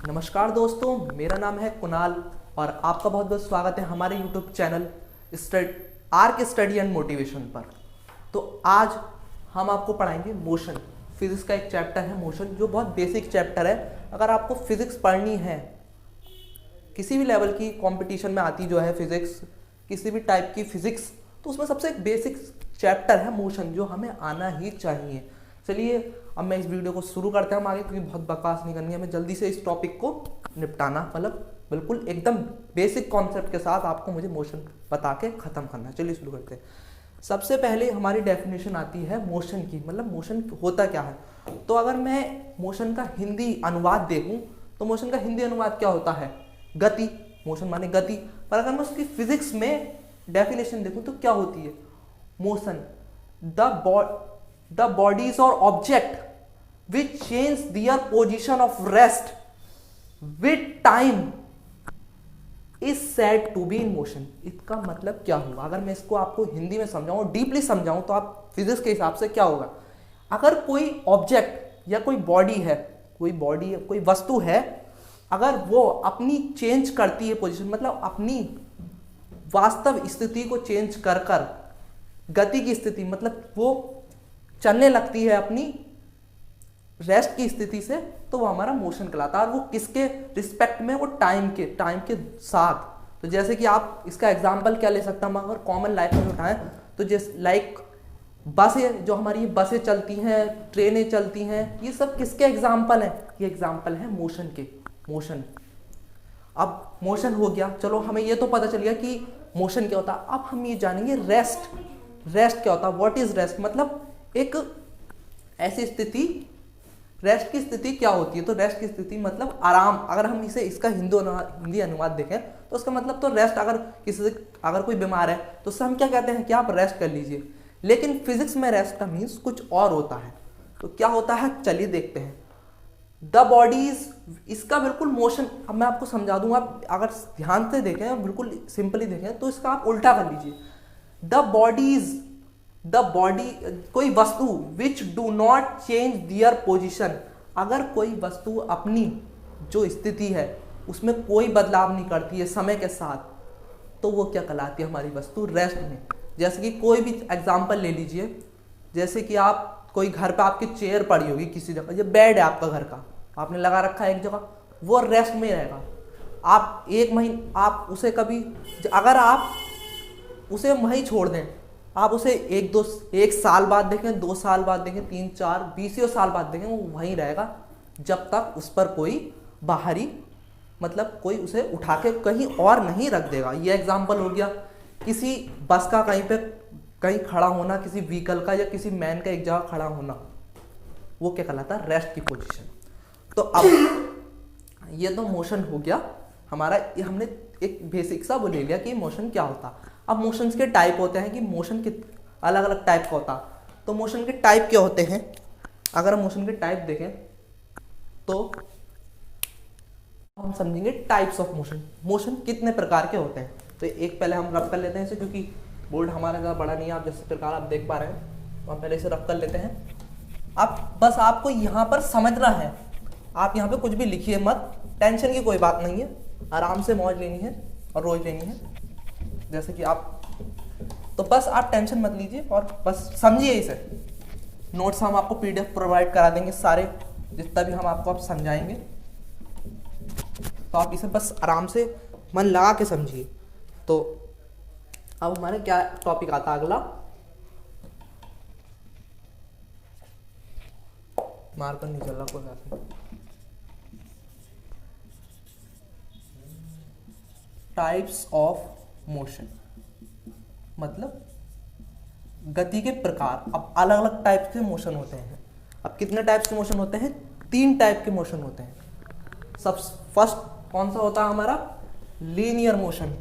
नमस्कार दोस्तों, मेरा नाम है कुणाल और आपका बहुत बहुत स्वागत है हमारे YouTube channel arc study and motivation पर। तो आज हम आपको पढ़ाएंगे मोशन। फिजिक्स का एक चैप्टर है मोशन, जो बहुत बेसिक चैप्टर है। अगर आपको फिजिक्स पढ़नी है, किसी भी लेवल की कंपटीशन में आती जो है फिजिक्स, किसी भी टाइप की फिजिक्स, तो उसमें सबसे एक बेसिक चैप्टर है मोशन, जो हमें आना ही चाहिए। चलिए अब मैं इस वीडियो को शुरू करते हैं हम आगे, क्योंकि बहुत बकवास नहीं करनी है, हमें जल्दी से इस टॉपिक को निपटाना, मतलब बिल्कुल एकदम बेसिक कॉन्सेप्ट के साथ आपको मुझे मोशन बता के खत्म करना है। चलिए शुरू करते हैं। सबसे पहले हमारी डेफिनेशन आती है मोशन की, मतलब मोशन होता क्या है। तो अगर मैं मोशन का हिंदी अनुवाद देखूं तो मोशन का हिंदी अनुवाद क्या होता है? गति। मोशन माने गति। पर अगर मैं उसकी फिजिक्स में डेफिनेशन देखूं तो क्या होती है? मोशन द बॉडीज और object which change their position of rest with time is said to be in motion. इसका मतलब क्या होगा? अगर मैं इसको आपको हिंदी में समझाऊं, डीपली समझाऊं, तो आप फिजिक्स के हिसाब से क्या होगा? अगर कोई ऑब्जेक्ट या कोई बॉडी है, कोई वस्तु है, अगर वो अपनी चेंज करती है पोजीशन, मतलब अपनी वास्तव स्थिति को चेंज कर कर गति की स्थिति, मतलब वो चलने लगती है अपनी रेस्ट की स्थिति से, तो वो हमारा मोशन कहलाता है। और वो किसके रिस्पेक्ट में? वो टाइम के साथ। तो जैसे कि आप इसका एग्जांपल क्या ले सकते हैं, हम अगर कॉमन लाइफ में उठाएं तो जैसे लाइक बसें, जो हमारी बसें चलती हैं, ट्रेनें चलती हैं, ये सब किसके एग्जाम्पल हैं? ये एग्जाम्पल है मोशन के। मोशन, अब मोशन हो गया, चलो हमें ये तो पता चल गया कि मोशन क्या होता है। अब हम ये जानेंगे रेस्ट क्या होता है। What is rest? मतलब एक ऐसी स्थिति, रेस्ट की स्थिति क्या होती है? तो रेस्ट की स्थिति मतलब आराम। अगर हम इसका हिंदी अनुवाद देखें तो उसका मतलब तो रेस्ट, अगर कोई बीमार है तो उससे हम क्या कहते हैं कि आप रेस्ट कर लीजिए। लेकिन फिजिक्स में रेस्ट का मीन्स कुछ और होता है। तो क्या होता है, चलिए देखते हैं। द बॉडीज, इसका बिल्कुल मोशन, अब मैं आपको समझा दूंगा, अगर ध्यान से देखें, बिल्कुल सिंपली देखें, तो इसका आप उल्टा कर लीजिए। द बॉडी, कोई वस्तु which do not change their position, अगर कोई वस्तु अपनी जो स्थिति है उसमें कोई बदलाव नहीं करती है समय के साथ, तो वो क्या कहलाती है? हमारी वस्तु रेस्ट में। जैसे कि कोई भी एग्जांपल ले लीजिए, जैसे कि आप कोई घर पे आपकी चेयर पड़ी होगी किसी जगह, ये बेड है आपका घर का, आपने लगा रखा है एक जगह, वो रेस्ट में रहेगा। आप एक महीने, आप उसे कभी, अगर आप उसे वहीं छोड़ दें, आप उसे एक साल बाद देखें, 2 साल बाद देखें, 3, 4, 20 साल बाद देखें, वो वहीं रहेगा जब तक उस पर कोई बाहरी, मतलब कोई उसे उठा के कहीं और नहीं रख देगा। ये एग्जाम्पल हो गया किसी बस का कहीं खड़ा होना, किसी व्हीकल का या किसी मैन का एक जगह खड़ा होना, वो क्या कहलाता है? रेस्ट की पोजीशन। तो अब ये तो मोशन हो गया हमारा, ये हमने एक बेसिक सा वो ले लिया कि मोशन क्या होता। अब मोशंस के टाइप होते हैं कि मोशन के अलग अलग टाइप का होता। तो मोशन के टाइप क्या होते हैं? अगर हम मोशन के टाइप देखें तो हम समझेंगे टाइप्स ऑफ मोशन। मोशन कितने प्रकार के होते हैं? तो एक पहले हम रफ कर लेते हैं इसे, क्योंकि बोर्ड हमारा ज़्यादा बड़ा नहीं है, आप जिस प्रकार आप देख पा रहे हैं, तो हम पहले इसे रफ कर लेते हैं। अब बस आपको यहाँ पर समझना है, आप यहाँ पे कुछ भी लिखिए मत, टेंशन की कोई बात नहीं है, आराम से मौज लेनी है और रोज लेनी है। जैसे कि आप, तो बस आप टेंशन मत लीजिए और बस समझिए इसे। नोट्स हम आपको PDF प्रोवाइड करा देंगे सारे, जितना भी हम आपको आप समझाएंगे, तो आप इसे बस आराम से मन लगा के समझिए। तो अब हमारे क्या टॉपिक आता है अगला? मार्कर नहीं चल रहा, कोई बात नहीं। टाइप्स ऑफ मोशन, मतलब गति के प्रकार। अब अलग अलग टाइप के मोशन होते हैं। अब कितने टाइप्स के मोशन होते हैं? 3 टाइप के मोशन होते हैं। सब फर्स्ट कौन सा होता है हमारा? Linear motion.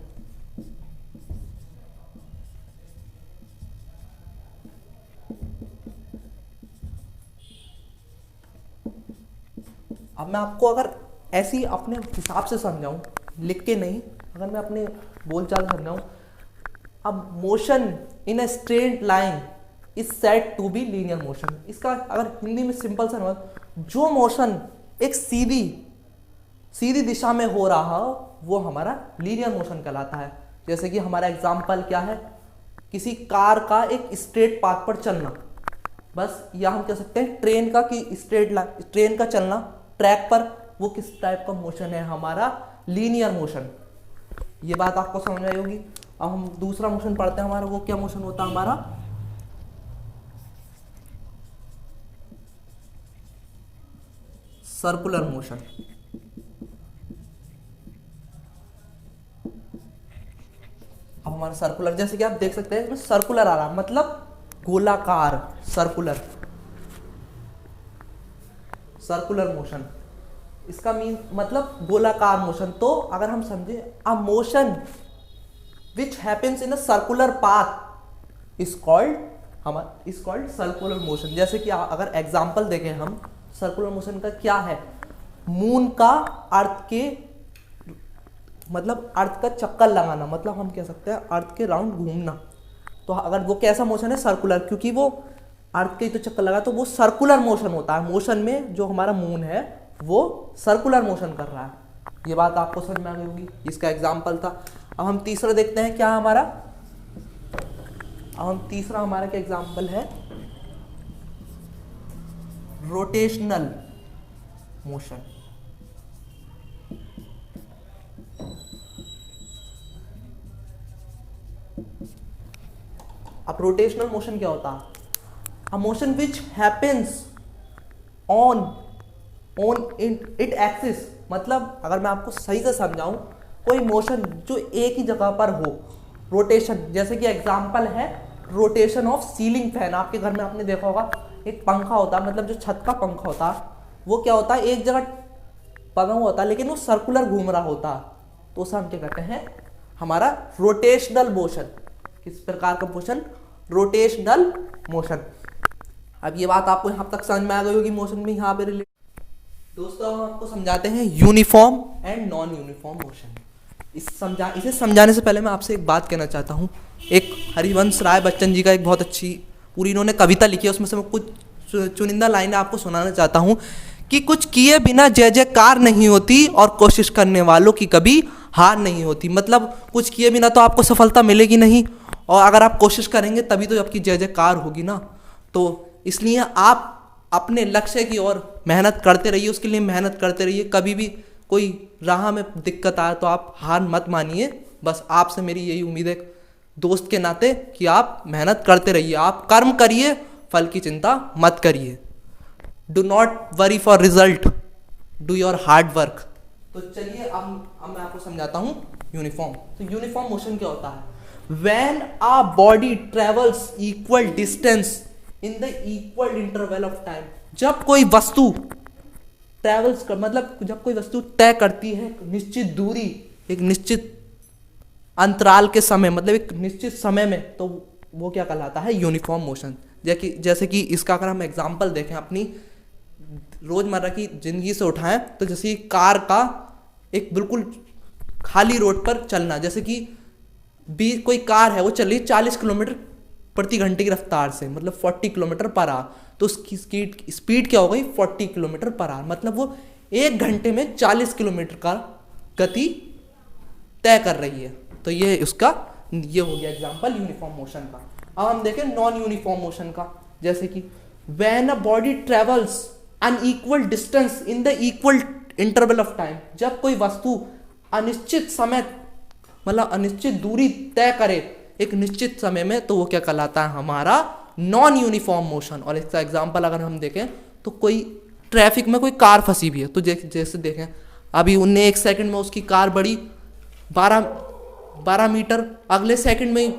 अब मैं आपको अगर ऐसी अपने हिसाब से समझाऊं, लिख के नहीं, अगर मैं अपने बोलचाल समझाऊं, अब motion in a straight line is said to be linear motion. इसका अगर हिंदी में सिंपल सा अनुवाद, जो मोशन एक सीधी सीधी दिशा में हो रहा हो वो हमारा लीनियर मोशन कहलाता है। जैसे कि हमारा एग्जाम्पल क्या है, किसी कार का एक स्ट्रेट पाथ पर चलना, बस या हम कह सकते हैं ट्रेन का कि ट्रेन का चलना ट्रैक पर, वो किस टाइप का मोशन है, हमारा लीनियर मोशन। ये बात आपको समझ आई होगी। अब हम दूसरा मोशन पढ़ते हैं, हमारा वो क्या मोशन होता है, हमारा सर्कुलर मोशन। अब हमारा सर्कुलर, जैसे कि आप देख सकते हैं इसमें सर्कुलर आ रहा, मतलब गोलाकार, सर्कुलर मोशन, इसका मीन मतलब गोलाकार मोशन। तो अगर हम समझे a motion which happens in a circular path is called circular motion. जैसे कि अगर एग्जांपल देखें हम, सर्कुलर मोशन का क्या है, मून का अर्थ का चक्कर लगाना, मतलब हम कह सकते हैं अर्थ के राउंड घूमना। तो अगर वो कैसा मोशन है, सर्कुलर, क्योंकि वो अर्थ के तो चक्कर लगा तो वो सर्कुलर मोशन होता है। मोशन में जो हमारा मून है वो सर्कुलर मोशन कर रहा है। ये बात आपको समझ में आ गई होगी, इसका एग्जाम्पल था। अब हम तीसरा देखते हैं क्या हमारा, क्या एग्जाम्पल है, रोटेशनल मोशन। अब रोटेशनल मोशन क्या होता है, a motion which happens on it axis, मतलब अगर मैं आपको सही से समझाऊं, कोई मोशन जो एक ही जगह पर हो, रोटेशन। जैसे कि एग्जांपल है रोटेशन ऑफ सीलिंग फैन। आपके घर में आपने देखा होगा एक पंखा होता है, मतलब जो छत का पंखा होता है, वो क्या होता है, एक जगह पड़ा हुआ होता है लेकिन वो सर्कुलर घूम रहा होता है, तो उसे हम क्या कहते हैं, हमारा रोटेशनल मोशन। किस प्रकार का मोशन, रोटेशनल मोशन। अब ये बात आपको यहाँ तक समझ में आ गई होगी मोशन में यहाँ पे रिलेटेड। दोस्तों हम आपको समझाते हैं uniform and non uniform motion. इसे समझाने से पहले मैं आपसे एक बात कहना चाहता हूँ। एक हरिवंश राय बच्चन जी का एक बहुत अच्छी पूरी इन्होंने कविता लिखी है, उसमें से मैं कुछ चुनिंदा लाइनें आपको सुनाना चाहता हूँ कि कुछ किए बिना जय जयकार नहीं होती और कोशिश करने वालों की कभी हार नहीं होती। मतलब कुछ किए बिना तो आपको सफलता मिलेगी नहीं, और अगर आप कोशिश करेंगे तभी तो आपकी जय जयकार होगी ना। तो इसलिए आप अपने लक्ष्य की ओर मेहनत करते रहिए, उसके लिए मेहनत करते रहिए। कभी भी कोई राह में दिक्कत आए तो आप हार मत मानिए। बस आपसे मेरी यही उम्मीद है दोस्त के नाते कि आप मेहनत करते रहिए, आप कर्म करिए, फल की चिंता मत करिए। Do not worry for result, do your hard work. तो चलिए अब मैं आपको समझाता हूँ यूनिफॉर्म। तो यूनिफॉर्म मोशन क्या होता है, when a body travels equal distance in the equal interval of time। जब कोई वस्तु ट्रेवल्स कर, मतलब जब कोई वस्तु तय करती है निश्चित दूरी एक निश्चित अंतराल के समय, मतलब एक निश्चित समय में, तो वो क्या कहलाता है, यूनिफॉर्म मोशन। जैसे कि इसका अगर हम एग्जांपल देखें अपनी रोजमर्रा की जिंदगी से उठाएं, तो जैसे कार का एक बिल्कुल खाली रोड पर चलना, जैसे कि कोई कार है वो चल रही 40 किलोमीटर प्रति घंटे की रफ्तार से, मतलब 40 किलोमीटर पर आवर, तो उसकी स्पीड क्या हो गई, 40 किलोमीटर पर आवर, मतलब वो एक घंटे में 40 किलोमीटर का गति तय कर रही है। तो ये हो गया एग्जांपल यूनिफॉर्म मोशन का। अब हम देखें नॉन यूनिफॉर्म मोशन का, जैसे कि when a body travels an equal distance in the equal interval of time. जब कोई वस्तु अनिश्चित समय, मतलब अनिश्चित दूरी तय करे एक निश्चित समय में, तो वो क्या कहलाता है, हमारा नॉन यूनिफॉर्म मोशन। और इसका एग्जांपल अगर हम देखें तो कोई ट्रैफिक में कोई कार फंसी हुई है, तो जैसे देखें अभी उनने एक सेकंड में उसकी कार बढ़ी 12 मीटर, अगले सेकंड में ही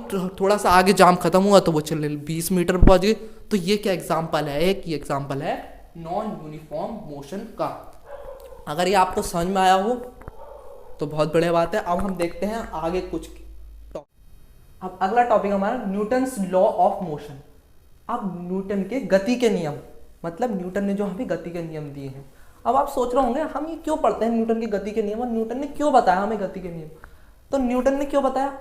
थोड़ा सा आगे जाम खत्म हुआ तो वो चल 20 मीटर पर पहुंच गए। तो ये क्या एग्जांपल है, एक ही एग्जांपल है नॉन यूनिफॉर्म मोशन का। अगर ये आपको समझ में आया हो तो बहुत बढ़िया बात है। अब हम देखते हैं आगे कुछ टॉपिक। अब अगला टॉपिक हमारा न्यूटन्स लॉ ऑफ मोशन। अब न्यूटन के गति के नियम, मतलब न्यूटन ने जो हमें गति के नियम दिए हैं। अब आप सोच रहे होंगे हम ये क्यों पढ़ते हैं न्यूटन की गति के नियम, और न्यूटन ने क्यों बताया हमें गति के नियम। तो न्यूटन ने क्यों बताया,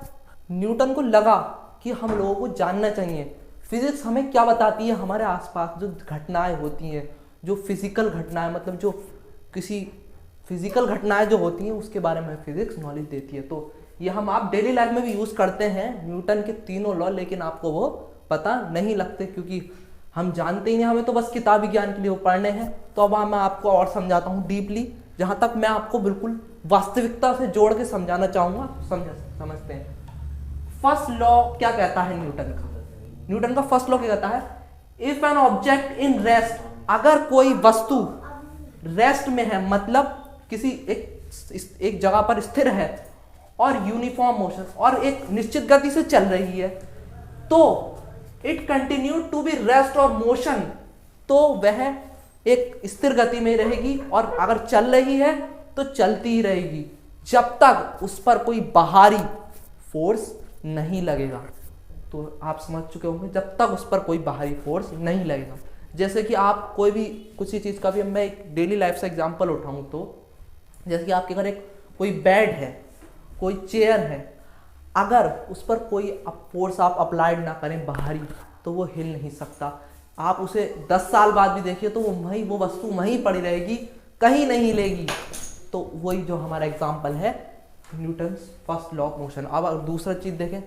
न्यूटन को लगा कि हम लोगों को जानना चाहिए फिजिक्स हमें क्या बताती है, हमारे आसपास जो घटनाएं होती हैं, जो फिजिकल घटनाएं, मतलब जो किसी फिजिकल घटनाएं जो होती हैं उसके बारे में फिजिक्स नॉलेज देती है। तो ये हम आप डेली लाइफ में भी यूज करते हैं न्यूटन के तीनों लॉ, लेकिन आपको वो पता नहीं लगते क्योंकि हम जानते ही नहीं, हमें तो बस किताबी ज्ञान के लिए वो पढ़ने हैं। तो अब मैं आपको और समझाता हूँ डीपली, जहां तक मैं आपको बिल्कुल वास्तविकता से जोड़ के समझाना चाहूंगा। समझते हैं फर्स्ट लॉ क्या कहता है न्यूटन का। न्यूटन का फर्स्ट लॉ क्या कहता है, if an object in rest, अगर कोई वस्तु रेस्ट में है मतलब किसी एक जगह पर स्थिर है और यूनिफॉर्म मोशन और एक निश्चित गति से चल रही है, तो it continue to be rest और मोशन, तो वह एक स्थिर गति में रहेगी और अगर चल रही है तो चलती ही रहेगी जब तक उस पर कोई बाहरी फोर्स नहीं लगेगा। तो आप समझ चुके होंगे, जब तक उस पर कोई बाहरी फोर्स नहीं लगेगा। जैसे कि आप कोई भी कुछ ही चीज़ का भी मैं एक डेली लाइफ से एग्जांपल उठाऊं तो जैसे कि आपके घर एक कोई बेड है, कोई चेयर है, अगर उस पर कोई फोर्स आप अप्लाइड ना करें बाहरी तो वो हिल नहीं सकता। आप उसे 10 साल बाद भी देखिए तो वो वस्तु वहीं पड़ी रहेगी, कहीं नहीं हिलेगी। तो वही जो हमारा एग्जांपल है Newton's first law of motion. अब अगर दूसरा चीज देखें,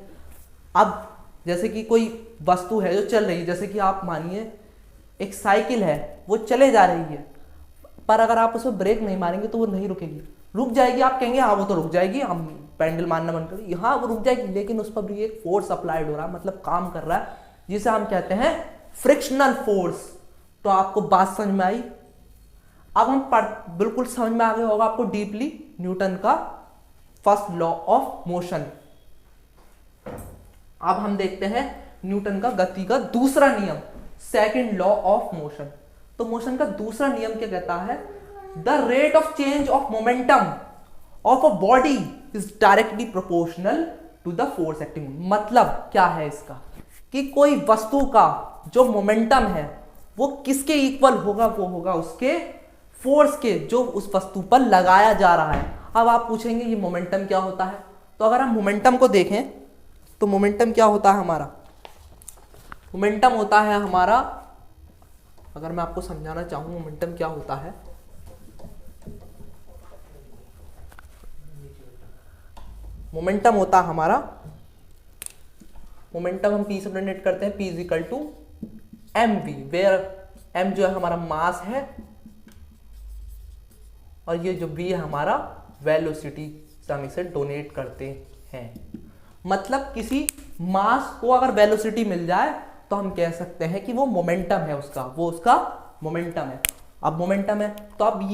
अब जैसे कि कोई वस्तु है जो चल रही है, जैसे कि आप मानिए एक साइकिल है, वो चले जा रही है, पर अगर आप उसमें ब्रेक नहीं मारेंगे तो वो नहीं रुकेगी, रुक जाएगी। आप कहेंगे हाँ वो तो रुक जाएगी, हम पैंडल मारना बंद कर, हाँ वो रुक जाएगी, लेकिन उस पर भी एक फोर्स अप्लाइड हो रहा है, मतलब काम कर रहा है, जिसे हम कहते हैं फ्रिक्शनल फोर्स। तो आपको बात समझ में आई। अब हम बिल्कुल समझ में आ गया होगा आपको डीपली न्यूटन का फर्स्ट लॉ ऑफ मोशन। अब हम देखते हैं न्यूटन का गति का दूसरा नियम, सेकंड लॉ ऑफ मोशन। तो मोशन का दूसरा नियम क्या कहता है, the rate of change of momentum of a body is directly proportional to the force acting. मतलब क्या है इसका, कि कोई वस्तु का जो मोमेंटम है वो किसके इक्वल होगा, वो होगा उसके फोर्स के जो उस वस्तु पर लगाया जा रहा है। अब आप पूछेंगे ये मोमेंटम क्या होता है, तो अगर हम मोमेंटम को देखें तो मोमेंटम क्या होता है हमारा, मोमेंटम होता है हमारा, अगर मैं आपको समझाना चाहूं मोमेंटम क्या होता है, मोमेंटम होता है हमारा, मोमेंटम हम P से रिलेट करते हैं, P is equal to mv, where m जो है हमारा मास है और ये जो v है हमारा वेलोसिटी से हम इसे डोनेट करते हैं। मतलब किसी मास को अगर वेलोसिटी मिल जाए तो हम कह सकते हैं कि वो मोमेंटम है उसका, वो उसका मोमेंटम है। अब मोमेंटम है तो अब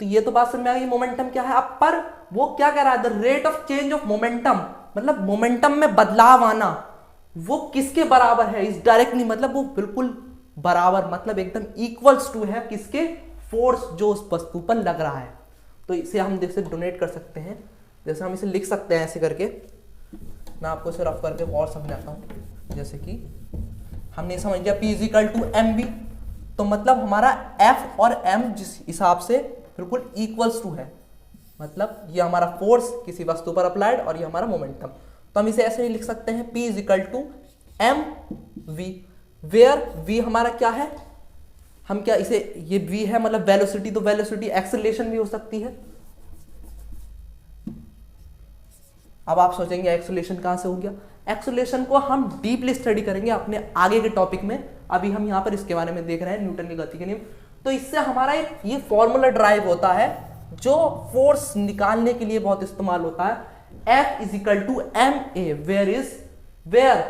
ये तो बात समझ में आ गई मोमेंटम क्या है। अब पर वो क्या कह रहा है, the rate of change of momentum, मतलब मोमेंटम में बदलाव आना वो किसके बराबर है, इस डायरेक्टली, मतलब वो बिल्कुल बराबर, मतलब एकदम इक्वल्स टू है किसके, फोर्स जो उस वस्तु पर लग रहा है। तो इसे हम जैसे डोनेट कर सकते हैं, जैसे हम इसे लिख सकते हैं ऐसे करके, मैं आपको इसे रफ करके और समझाता हूँ। जैसे कि हमने समझ लिया P is equal to mv, तो मतलब हमारा F और M जिस हिसाब से बिल्कुल इक्वल्स टू है, मतलब ये हमारा फोर्स किसी वस्तु पर अप्लाइड और ये हमारा मोमेंटम। तो हम इसे ऐसे ही लिख सकते हैं P is equal to mv, where v हमारा क्या है, हम क्या इसे, ये v है मतलब वेलोसिटी, तो वेलोसिटी एक्सेलरेशन भी हो सकती है। अब आप सोचेंगे एक्सेलरेशन कहां से हो गया, एक्सेलरेशन को हम डीपली स्टडी करेंगे अपने आगे के टॉपिक में, अभी हम यहां पर इसके बारे में देख रहे हैं न्यूटन की गति के नियम। तो इससे हमारा ये फॉर्मूला ड्राइव होता है जो फोर्स निकालने के लिए बहुत इस्तेमाल होता है, F is equal to ma, where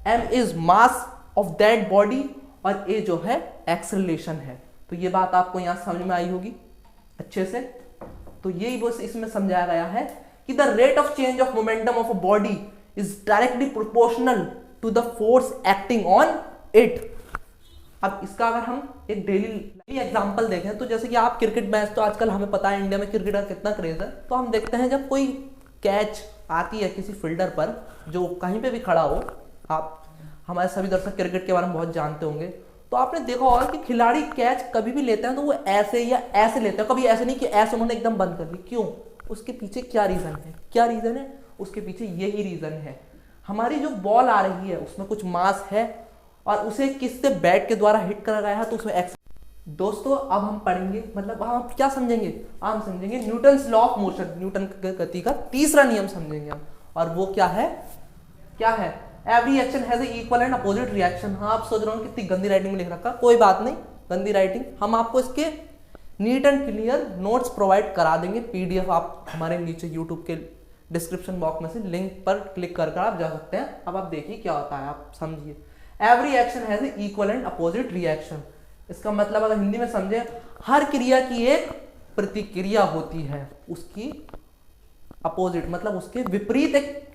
m is mass of that body और a जो है एक्सेलरेशन है। तो ये बात आपको यहां समझ में आई होगी अच्छे से। तो यही बस इसमें समझाया गया है कि the rate of change of momentum of a body is directly proportional to the force acting on it. अब इसका अगर हम एक डेली एग्जांपल देखें तो जैसे कि आप क्रिकेट मैच, तो आजकल हमें पता है इंडिया में क्रिकेट का कितना क्रेज है, तो हम देखते हैं जब कोई कैच आती है किसी फील्डर पर जो कहीं पे भी खड़ा हो, आप हमारे सभी दर्शक क्रिकेट के बारे में बहुत जानते होंगे, तो आपने देखा होगा कि खिलाड़ी कैच कभी भी लेते हैं तो वो ऐसे या ऐसे लेते हैं, कभी ऐसे नहीं कि ऐसे उन्होंने एकदम बंद कर दी। क्यों, उसके पीछे क्या रीजन है, क्या रीजन है, उसके पीछे यही रीजन है, हमारी जो बॉल आ रही है उसमें कुछ मास है और उसे किससे बैट के द्वारा हिट करा गया है, तो उसमें दोस्तों अब हम पढ़ेंगे, मतलब हम क्या समझेंगे, हम समझेंगे Newton's law of motion, Newton की गति का तीसरा नियम समझेंगे हम। और वो क्या है, every action has equal and opposite reaction. हाँ आप सोच रहे हो कितनी गंदी राइटिंग में लिख रखा, कोई बात नहीं, गंदी राइटिंग, हम आपको इसके neat and clear notes provide करा देंगे, पीडीएफ आप हमारे नीचे यूट्यूब के डिस्क्रिप्शन बॉक्स में से लिंक पर क्लिक कर आप जा सकते हैं। अब आप देखिए क्या होता है, आप समझिए। Every action has equal and opposite reaction, इसका मतलब अगर हिंदी में समझे, हर क्रिया की एक प्रतिक्रिया होती है, उसकी अपोजिट मतलब उसके विपरीत एक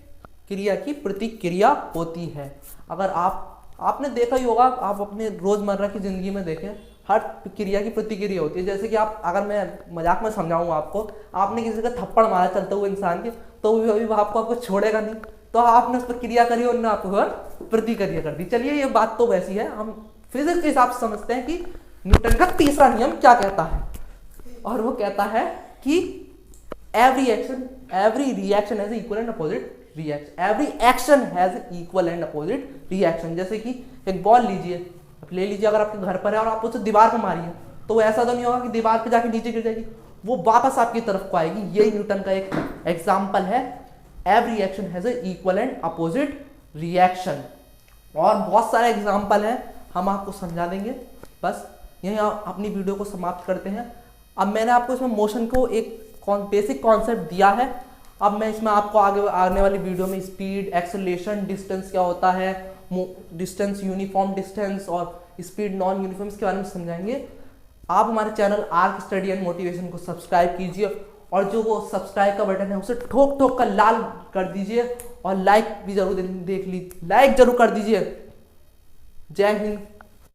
क्रिया की प्रतिक्रिया होती है। अगर आपने देखा ही होगा, आप अपने रोजमर्रा की जिंदगी में देखें, हर क्रिया की प्रतिक्रिया होती है। जैसे कि आप, अगर मैं मजाक में समझाऊंगा आपको, आपने किसी का थप्पड़ मारा चलते हुए इंसान के, तो अभी आपको छोड़ेगा नहीं, तो आपने उस पर क्रिया करी और आपको प्रतिक्रिया कर दी। चलिए ये बात तो वैसी है, हम फिजिक्स के हिसाब से समझते हैं कि न्यूटन का तीसरा नियम क्या कहता है, और वो कहता है कि every reaction has equal and opposite reaction, every action has equal and opposite reaction. जैसे कि एक बॉल लीजिए, ले लीजिए, अगर आपके घर पर है और आप उसे दीवार पर मारिए, तो ऐसा तो नहीं होगा कि दीवार पे जाके नीचे गिर जाएगी, वो वापस आपकी तरफ को आएगी। यही न्यूटन का एक एग्जाम्पल है, every action has equal and opposite reaction. और बहुत सारे एग्जाम्पल हैं, हम आपको समझा देंगे। बस यही अपनी वीडियो को समाप्त करते हैं। अब मैंने आपको इसमें मोशन को एक बेसिक कॉन्सेप्ट दिया है, अब मैं इसमें आपको आने वाली वीडियो में स्पीड, एक्सेलरेशन, डिस्टेंस क्या होता है, डिस्टेंस, यूनिफॉर्म डिस्टेंस और स्पीड नॉन यूनिफॉर्म, इसके बारे में समझाएंगे। आप हमारे channel arc study and motivation को सब्सक्राइब कीजिए, और जो वो सब्सक्राइब का बटन है उसे ठोक ठोक कर लाल कर दीजिए, और लाइक भी जरूर लाइक जरूर कर दीजिए। जय हिंद।